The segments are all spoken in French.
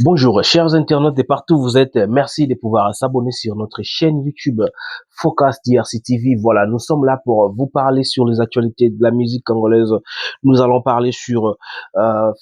Bonjour, chers internautes de partout où vous êtes. Merci de pouvoir s'abonner sur notre chaîne YouTube Focus DRC TV. Voilà, nous sommes là pour vous parler sur les actualités de la musique congolaise. Nous allons parler sur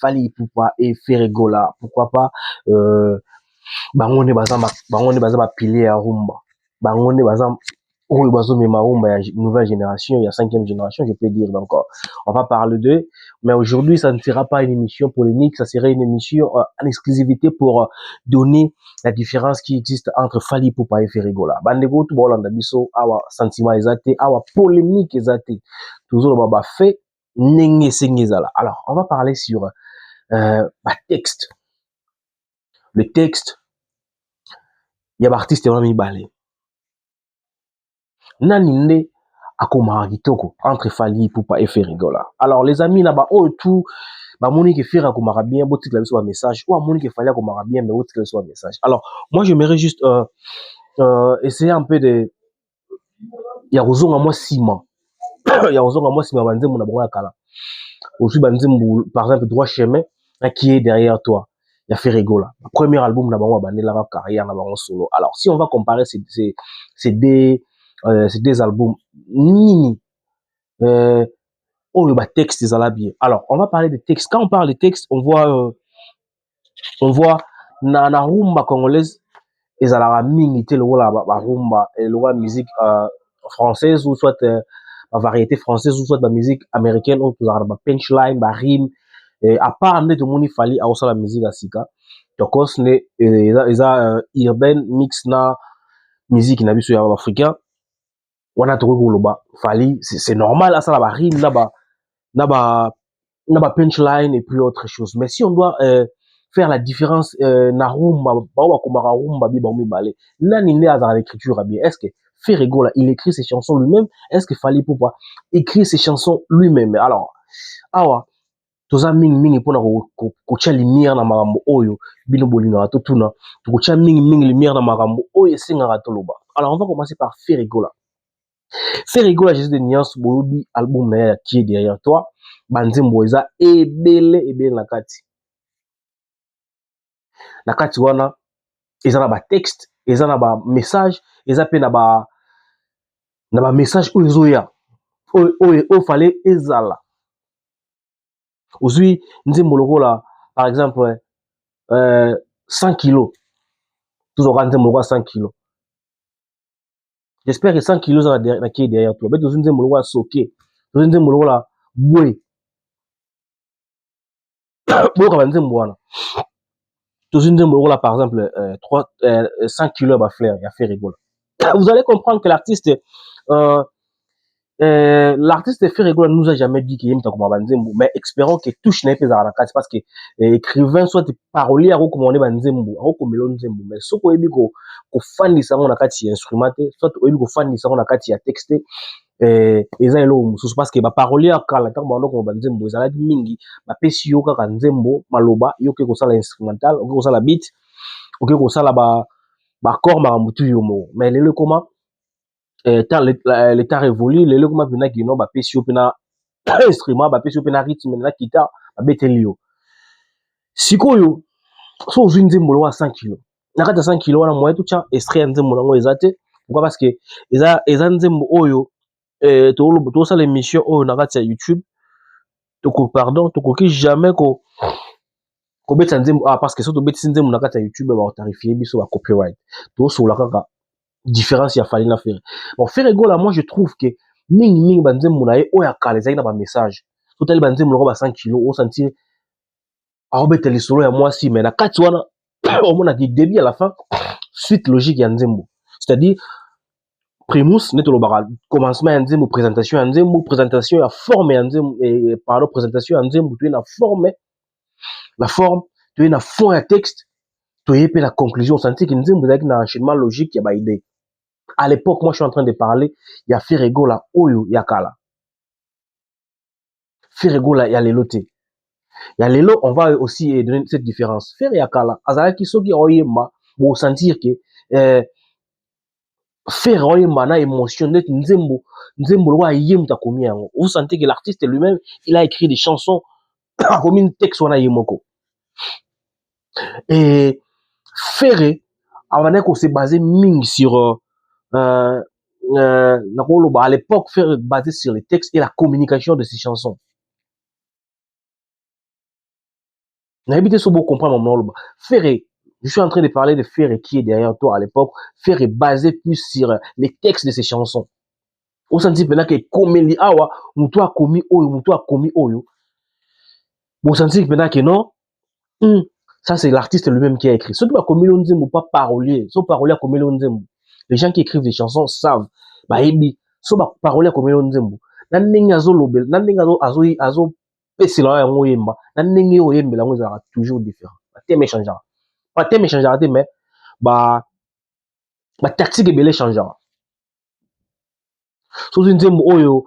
Fally Ipupa et Ferregola. Pourquoi pas Bangone Bazama pilier à Rumba. Bangone Bazam Oyo Bazomema Rumba, nouvelle génération, il y a cinquième génération, je peux dire encore. On va parler d'eux. Mais aujourd'hui, ça ne sera pas une émission polémique, ça serait une émission en exclusivité pour donner la différence qui existe entre Fally Ipupa et Ferregola. Bandego tout bolanda biso awa sentiment ezate, awa polémique ezate. Toujours baba fait nenge sengezala. Alors, on va parler sur texte. Le texte, il y a artiste vraiment mibale. Nani nde akomaka kitoko entre Fally Ipupa et Ferregola. Alors les amis là-bas, oh tout moni que Ferre akomaka bien, botik la biso message, ou moni que Fally akomaka bien, mais botik la biso message. Alors moi j'aimerais juste essayer un peu de ya kozonga moi ciment. Ya kozonga moi ciment banzembo na bango ya kala. Aussi banzembo par exemple droit chemin qui est derrière toi. Il y a Ferregola. Premier album na bango bandela la carrière na bango solo. Alors si on va comparer ces deux albums nini oh bah texte ezala bien. Alors on va parler de texte. Quand on parle de texte, on voit na rumba congolaise ezala mingi te lokola ba rumba et lokola musique française ou soit ba variété française ou soit ba musique américaine ou tozala ba punchline ba rime à part nde tomoni Fally aosala musique ya sika tokos ne eza urbaine mix na musique na biso ya africain wana tokoki koloba Fally c'est normal asala ba rime na ba punchline et puis autre chose. Mais si on doit faire la différence na rumba ba komaka rumba bi ba mibale nani ne azala l'écriture bien, est-ce que Ferregola il écrit ses chansons lui-même, est-ce que Fally Ipupa écrit ses chansons lui-même? Alors awa toza mingi mpona kotia lumière na makambo oyo bino bolingaka totuna tokotia mingi lumière na makambo oyo esengaka toloba. Alors on va commencer par Ferregola. Ferregola Jésus de Niance boyobi album na ya qui est derrière toi banzembo eza ebele na kati wana eza na ba texte eza na ba message eza pe na ba message oyo ezoya oyo fallait ezala ozwi nzembo lokola par exemple 100 kilos toujours nzembo lokola 100 kilos. J'espère que 100 kilos na qui est derrière toi mais ozwi nzembo lokola soke ozwi nzembo lokola bwe boyoka banzembo wana tozwi nzembo lokola par exemple 100 kilos ya bafleur ya Ferregola. Vous allez comprendre que l'artiste Ferregola nous a jamais dit qu'il aime takoma banzembo, mais espérons que touche na epeza na kati parce que écrivain soit parolier ako komone banzembo ako komelo nzembo mais soko yebi ko fandisa ngo na kati instrument soit yebi ko fandisa ngo na kati ya texte eza elo mususu parce que ba parolier akala tango bando ko banzembo ezala mingi ba pesi yo kaka nzembo maloba yo ke ko sala instrumental ko sala beat ko sala ba corps makambo tu yo mo mais lelo comment l'état révolu lelo kuma pena kino ba pesi yo pena instrument ba pesi yo pena rythme na guitare ba beteli yo sikoyo so ozwi nzembo lo wa 100 kg na kati ya 100 kg wana moyen tucha extrait ya nzembo nango eza te pourquoi parce que eza nzembo oyo tosala émission oyo na kati ya YouTube tokoki jamais kobetisa nzembo parce que so tobetisi nzembo na kati ya YouTube bakotarifie biso ba copyright tosola kaka différence ya Fally na Ferre. Bon Ferregola moi je trouve que mingi banzembo na ye oyo akala ezali na ba message totali banzembo lokola ba 100 kg o sentir aobeta lisolo ya mwasi mais na kati wana omona du début à la fin suite logique ya nzembo c'est-à-dire primus neto lobaka commencement ya nzembo présentation ya forme ya nzembo pardon présentation ya nzembo tu na forme la forme tu na fond ya texte tu pe la conclusion sentir que nzembo ezalaki na enchaînement logique ya ba idée. À l'époque, moi, je suis en train de parler, il y a Ferregola, Oyo, Yakala. Ferregola, il y a Lelo T. Il y a Lelo, on va aussi donner cette différence. Fer Yakala, Azalaki Soki Oyema, pour sentir que Fer Oyema na émotion, Nzembo, Loa Yem Takomi. Vous sentez que l'artiste lui-même, il a écrit des chansons comme une texte on a Yemoko. Et Ferré, on s'est basé ming sur à l'époque, Ferré basé sur les textes et la communication de ses chansons. N'habitez sur beaucoup comprendre mon nom. Ferré, je suis en train de parler de Ferré qui est derrière toi à l'époque. Ferré basé plus sur les textes de ses chansons. Au sens maintenant que comme il awa, mutu a commis oyo, mutu a commis oyo. Au sens maintenant que non, ça c'est l'artiste lui-même qui a écrit. Ceux qui va commis l'onzembo pas parolier, ceux parolier a commis l'onzembo. Les gens qui écrivent des chansons savent. Bah ebi, ceux parolier a commis l'onzembo. Nan ndenge azo lobel, nan ndenge azo pesila ya ngo yemba, nan ndenge o yembela ngo ezalaka toujours différent. Ba thème changeant. Pas thème changeant te mais ba tactique ebele changeant. Sozi nzembo oyo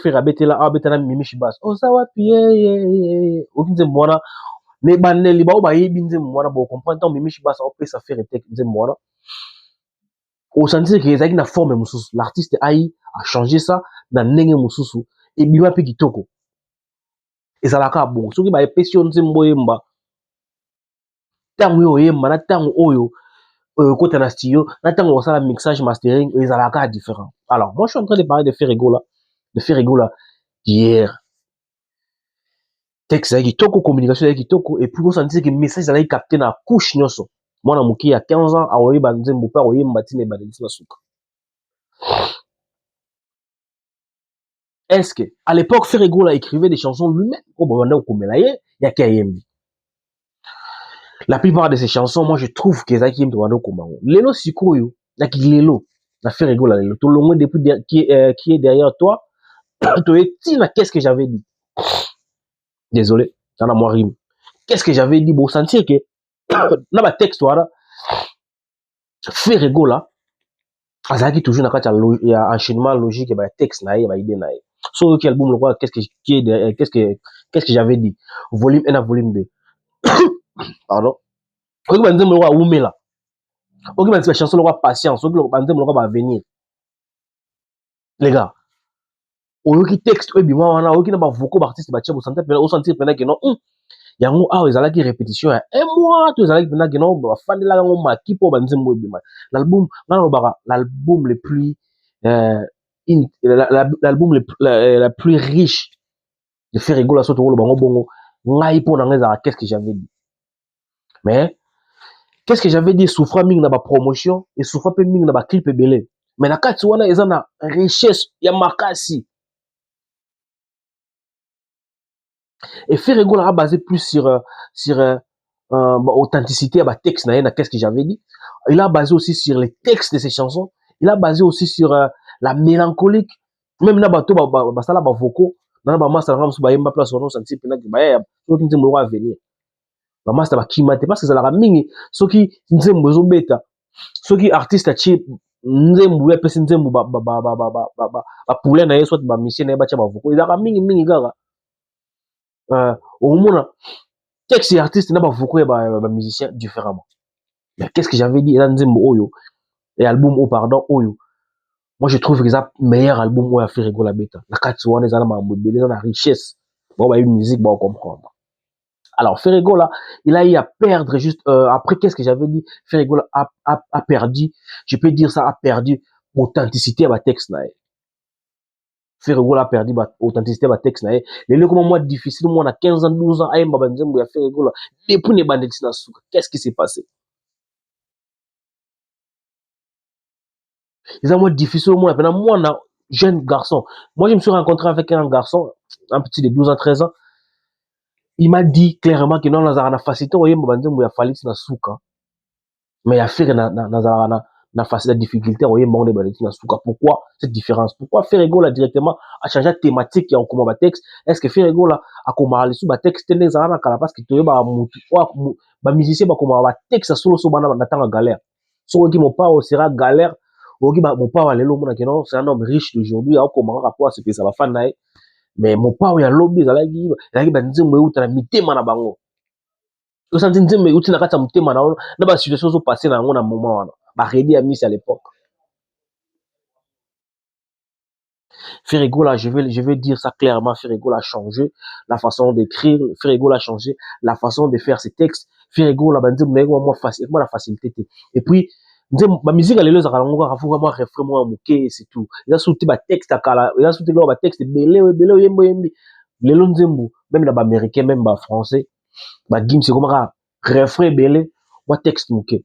faire abetela mimishi bas. Osawa pie oki nzembo wana ne baneli ba obayebi nzembo wana bo comprendre tant mimishi bas opesa faire tek nzembo wana. Au sentir que ezaki na forme mususu. L'artiste a changé ça na ndenge mususu et bima pe kitoko. Ezalaka bon. Soki ba epesi yo nzembo yemba tango yo yemba na tango oyo côté na studio, na tango on la mixage mastering, ezalaka différent. Alors, moi je suis en train de parler de Ferrego là hier. Texte ezalaki kitoko, communication ezalaki kitoko et puis on sentir que message ezalaki capté na couche nyonso. Mwana moki ya 15 ans aoyeba nzembo pa oyemba tina ebandeli na suka. Est-ce que à l'époque Ferrego là écrivait des chansons lui-même? Oh bah on a okomela ye ya kayembi. La plupart de ces chansons, moi je trouve que ezalaki yembi wana okomango. Lelo sikoyo, na lelo na Ferrego là lelo. Tout le monde depuis qui est derrière toi. Qu'est-ce que j'avais dit? Désolé, ça n'a moi rime. Qu'est-ce que j'avais dit? Bon, sentir que dans ma texte, voilà, Ferrego là, azaki toujours na kati ya enchaînement logique, bah texte na ba idée na. So quel album le quoi? Qu'est-ce que j'avais dit? Volume 1 à volume 2. Pardon. Ok, bah nzembo le quoi Oumela. Ok, bah la chanson le quoi Patience. Ok, bah nzembo le quoi va venir. Les gars, oyoki texte ebima wana, oyoki na ba vocaux artiste ba tia bo sentir pendant que non. Yango awa ezalaki répétition ya un mois to ezalaki mpena keno bafandelaka yango maki mpo banzembo ebima. L'album ngana lobaka l'album le plus l'album la plus riche de Ferrego la soto koloba ngo bongo ngai mpo na ngai ezalaka qu'est-ce que j'avais dit. Mais qu'est-ce que j'avais dit souffra mingi na ba promotion et souffra pe mingi na ba clip ebele. Mais na kati wana eza na richesse ya makasi. Et Ferrego là a basé plus sur authenticité à texte qu'est-ce que j'avais dit. Il a basé aussi sur les textes de ses chansons. Il a basé aussi sur la mélancolique. Même na bato basala ba vocaux, na ba master ram su ba yemba place on sentir pena que ba ya soki nzembo wa venir. Ba master ba kimate parce que ça la mingi soki nzembo zo beta. Soki artiste a chi nzembo ya pesi nzembo ba poulet na yeso ba mission na ba cha ba vocaux. Il a mingi gaga. Au moins texte et artiste n'a pas beaucoup de musiciens différemment. Mais qu'est-ce que j'avais dit dans Nzembo Oyo et album Oh pardon Oyo. Moi je trouve que c'est le meilleur album où a fait Ferrego la bêta. La Katsuane les a la richesse. Bon bah une musique bon comprendre. Alors Ferrego là, il a eu à perdre juste après qu'est-ce que j'avais dit Ferrego là a perdu, je peux dire ça a perdu authenticité à ma texte là. Ferrego a perdu l'authenticité de texte na ye. Les comment moi difficile moi na 15 ans 12 ans ayemba banzembo ya Ferrego là depuis ne bandeli na suka. Qu'est-ce qui s'est passé? C'est moi difficile moi maintenant moi na jeune garçon. Moi je me suis rencontré avec un garçon un petit de 12 ans 13 ans. Il m'a dit clairement que non na facilité oyemba banzembo ya Falix na suka. Mais ya faire na facile la difficulté oyemba on bandeli na suka. Pourquoi cette différence? Pourquoi Ferrego là directement a changé la thématique ya okoma ba texte? Est-ce que Ferrego là a koma le sous ba texte tene za na kala parce que toyeba mutu ba musicien ba koma ba texte solo so bana na tanga galère. So qui mon père sera galère. Oki ba mon père lelo mona que non c'est un homme riche d'aujourd'hui a koma rapport à ce que ça va faire nae. Mais mon père ya lobby zalaki ba nzembo euta na mitema na bango. O senti nzembo euta na kata mutema na ba situation zo passer na ngo na moment wana. Ba ready à Miss à l'époque. Ferrego là, je vais dire ça clairement, Ferrego a changé la façon d'écrire, Ferrego a changé la façon de faire ses textes, Ferrego la banzembo na moi facile moi la facilité te. Et puis ma musique à l'élo zakala ngoko afu moi refrain moi muke c'est tout. Il a sauté ba texte akala, il a sauté ba texte belé yembo yembi. Lelo nzembo même na ba américain même ba français ba gim c'est comme refrain belé moi texte muke.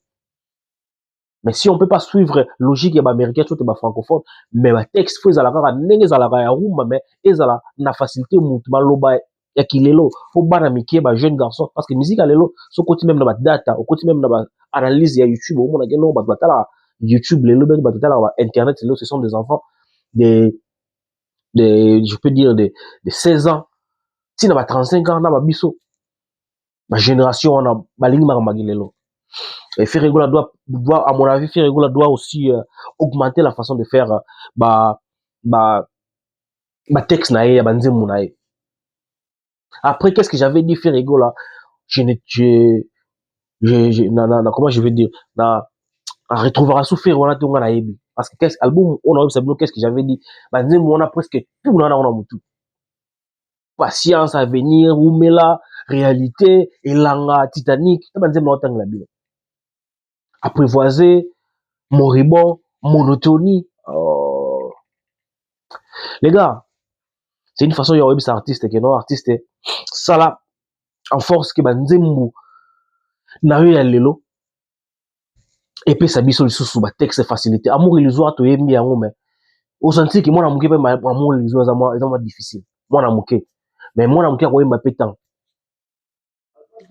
Mais si on peut pas suivre logique ya ba américain tout ba francophone mais ba texte faut ezala kaka ndenge ezala ya rumba mais ezala na facilité mutu maloba ya kilelo faut bana mike ba jeune garçon parce que musique à lelo so côté même na ba data au côté même na ba analyse ya YouTube au mona keno ba batala YouTube lelo ba batala ba internet lelo ce sont des enfants des je peux dire de 16 ans si na ba 35 ans na ba biso ma génération na ba lingi ma magilelo. Et Ferregola doit, à mon avis, Ferregola doit aussi augmenter la façon de faire bah, bah, bah, texte nae, banzemu nae. Après, qu'est-ce que j'avais dit, Ferregola? Comment je vais dire? On retrouvera sous Ferregola, tout le monde. Parce que qu'est-ce album, on a eu, qu'est-ce que j'avais dit? Banzemu, on a presque tout, on a tout. Patience à venir, Oumela, réalité, Elanga, Titanic, banzemu, on a la Bible. Apprivoiser, moribond, monotonie. Oh. Les gars, c'est une façon de voir artiste que non artiste ça là en force que banzembu na yo ya lelo et puis ça biso lisusu ba texte facilité amour illusoire to yembi yango mais au senti que moi na muke pe amour illusoire ça moi difficile moi na muke mais moi na muke ko yemba pétant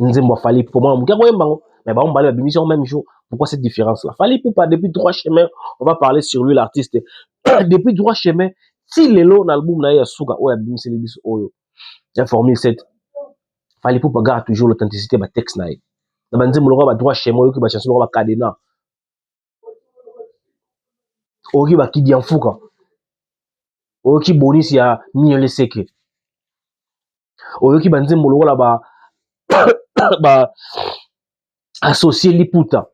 nzembo fali pour moi na muke ko yemba mais ba on balé ba émission même jour pourquoi cette différence là fallait pour pas depuis trois chemins on va parler sur lui l'artiste depuis trois chemins si lelo na album na ya suka o ya bimiseli biso oyo ya formule 7 fallait pour pas garder toujours l'authenticité ba texte na ye na banzembo loko ba droit chemin oyo ki ba chanson loko ba cadena oyo ba kidi mfuka oyo ki bonisi ya miele seke oyo ki banzembo loko la ba associé liputa.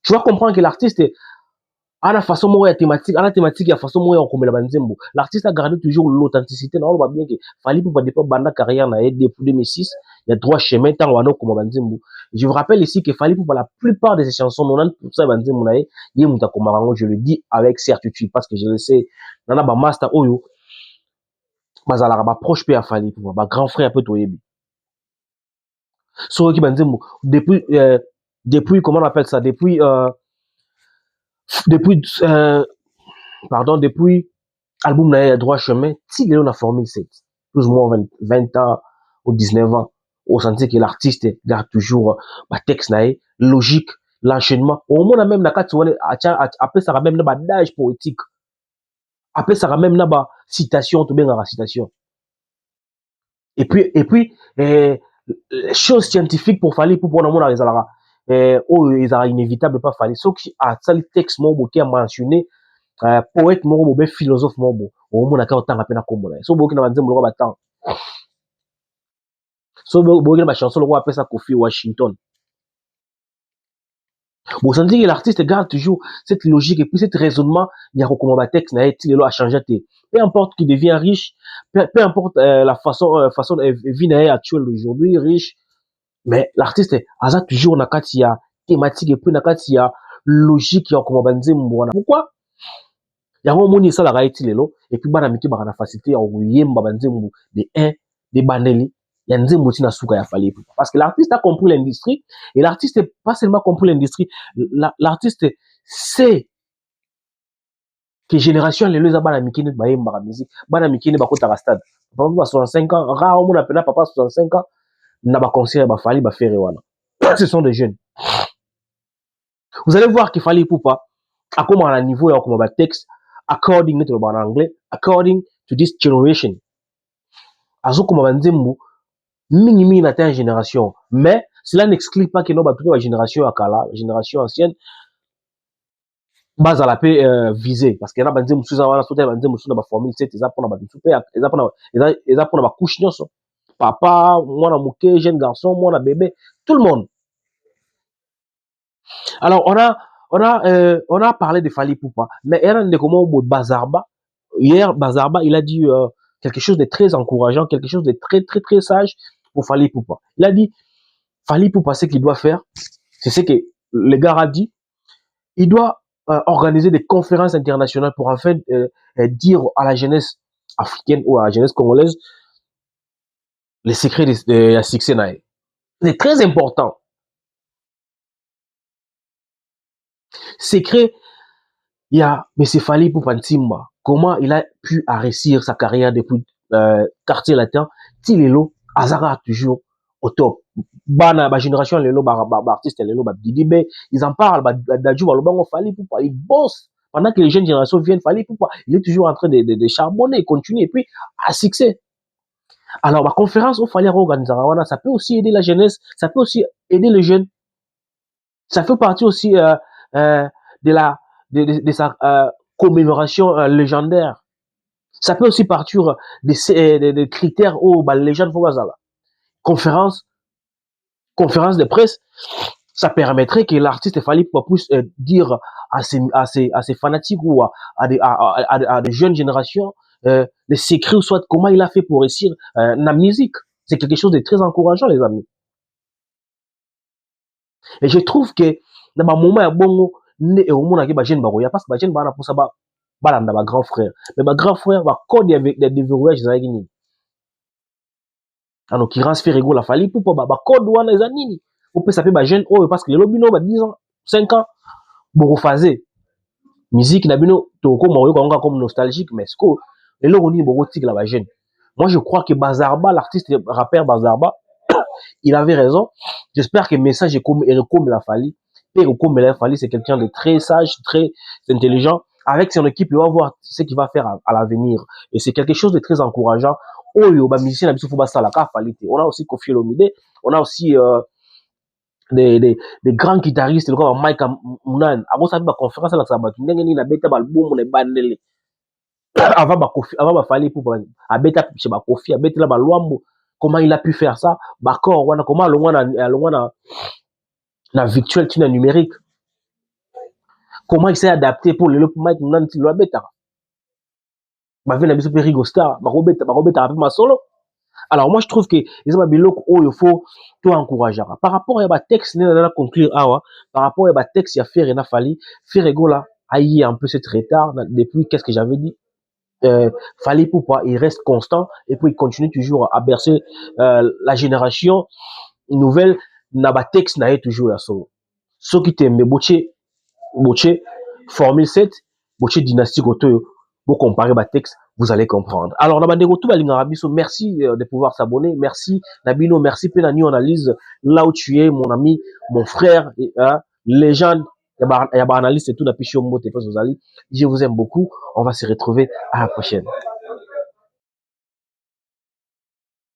Tu vas comprendre que l'artiste a la façon moko ya thématique, a la thématique ya façon moko ya komela banzembo. L'artiste a gardé toujours l'authenticité. Na ba bien que fallait pour pas dépend banda carrière na depuis 2006, il y a trois chemins tant wano comme banzembo. Je vous rappelle ici que fallait pour la plupart de ces chansons 90% banzembo na ye muta komarango, je le dis avec certitude parce que je le sais. Nana ba master oyo bazala ba proche pe a fallait pour ba grand frère peu toyebi. So ki banzembo depuis comment on appelle ça depuis depuis album na droit chemin si on a formé 7 plus ou moins 20 ans ou 19 ans on sentit que l'artiste garde toujours ba texte na logique l'enchaînement au moins même na kati wone après ça même na badage poétique après ça même na ba citation to benga citation et puis chose scientifique pour fallait pour na mona ezalaka oh ezala inévitable pas fallait so qui a ça le texte mo boki a mentionné poète moko bobe philosophe moko omona ka otanga pe na kombo na so boki na banzembo loko batanga so boki na ba chanson loko apesa Kofi Washington bon ça dit que l'artiste garde toujours cette logique et puis cet raisonnement il y a comment ba texte na été a changé peu importe qui devient riche peu importe la façon vie na actuelle aujourd'hui riche mais l'artiste a toujours na kati ya thématique et puis na kati ya logique ya comment banzembo pourquoi yango moni ça la raiti lelo et puis bana miki bana facilité ya oyemba banzembo de 1 de bandeli ya nzembo tina suka ya fallait parce que l'artiste a compris l'industrie et l'artiste pas seulement compris l'industrie l'artiste sait que génération lelo za bana miki ne bayemba ba musique bana miki ne bakota stade papa ba 65 ans rare mon appela papa 65 ans na ba concert ba fallait ba faire wana ce sont des jeunes vous allez voir qu'il fallait pour pas à comment à niveau ya comme ba texte according to en anglais according to this generation azo comme banzembo mingi na ta génération mais cela n'exclut pas que non ba toute la génération akala génération ancienne base à la paix visée parce que na banzembo sous wana sote banzembo sous na ba formule 7 eza pona ba super eza pona ba couche nyonso papa mwana muke jeune garçon mwana bébé tout le monde alors on a parlé de Fally Ipupa mais era de comment Bazarba hier Bazarba il a dit quelque chose de très encourageant quelque chose de très très très sage pour Fally Ipupa il a dit Fally Ipupa, ce qu'il doit faire, c'est ce que le gars a dit. Il doit organiser des conférences internationales pour en fait dire à la jeunesse africaine ou à la jeunesse congolaise les secrets de succès. C'est très important. Secret, il y a M. Fally Ipupa Ntimba. Comment il a pu réussir sa carrière depuis quartier latin. Tilelo, Azara toujours au top. Bana, ba génération lelo, ba artiste lelo, ba Didibé, ils en parlent, ba Dadju, ba Lobango, Fally Ipupa, ils bossent. Pendant que les jeunes générations viennent, Fally Ipupa, il est toujours en train de charbonner, il continue, et puis, à succès. Alors, ma conférence au Fally organiser, ça peut aussi aider la jeunesse, ça peut aussi aider les jeunes. Ça fait partie aussi de la de sa commémoration légendaire. Ça peut aussi partir des critères où bah, les gens vont voir conférence de presse. Ça permettrait que l'artiste Fally Ipupa puisse dire à ses fanatiques ou à des jeunes générations les secrets ou soit comment il a fait pour réussir la musique. C'est quelque chose de très encourageant, les amis. Et je trouve que dans un moment, il y a bon, ne au monde qui bagène baroya parce que bagène bana pour ça balanda ba grand frère. Mais ba grand frère va code avec des déverrouillages za nini. En l'occurrence fait rigolo la Fally Ipupa ba code wana za nini. On peut s'appeler bagène oh parce que le lobino ba 10 ans, 5 ans boko phasé. Musique na bino to ko mo yo comme nostalgique mais ce que et là on dit boko tic la bagène. Moi je crois que Bazarba l'artiste rappeur Bazarba il avait raison. J'espère que le message est comme la Fally. Et comme la Fally, c'est quelqu'un de très sage, très intelligent. Avec son équipe, il va voir ce qu'il va faire à l'avenir. Et c'est quelque chose de très encourageant. Oh, yo, ba musicien na biso fo basala ka Fally. On a aussi Koffi Olomide. On a aussi des grands guitaristes, le gars Mike Munan. Avant ça, ba conférence là, ça ba ndenge ni na beta ba album na bandele. Avant ba Koffi, avant ba Fally pour a beta chez ba Koffi, a beta la ba Luambo. Comment il a pu faire ça? D'accord, comment la virtuel qui numérique. Comment il s'est adapté pour le Mike Munan ti lo beta. Ba vena biso pe Rigo Star, ba robeta un peu ma solo. Alors moi je trouve que les biloko oh il faut tout encourager. Par rapport à ba texte na conclure awa, par rapport à ba texte ya faire na Fally, faire rigola aïe un peu cet retard depuis qu'est-ce que j'avais dit. Fally Ipupa il reste constant et puis il continue toujours à bercer la génération nouvelle na ba texte na toujours la solo. Ce qui t'aime Boche formule 7, Boche dynastique auto pour comparer ba texte, vous allez comprendre. Alors na bandeko tout balinga biso, merci de pouvoir s'abonner, merci Nabino, merci Penani analyse là où tu es mon ami, mon frère légende il y a analyste et tout na pichio mbote vous allez. Je vous aime beaucoup, on va se retrouver à la prochaine.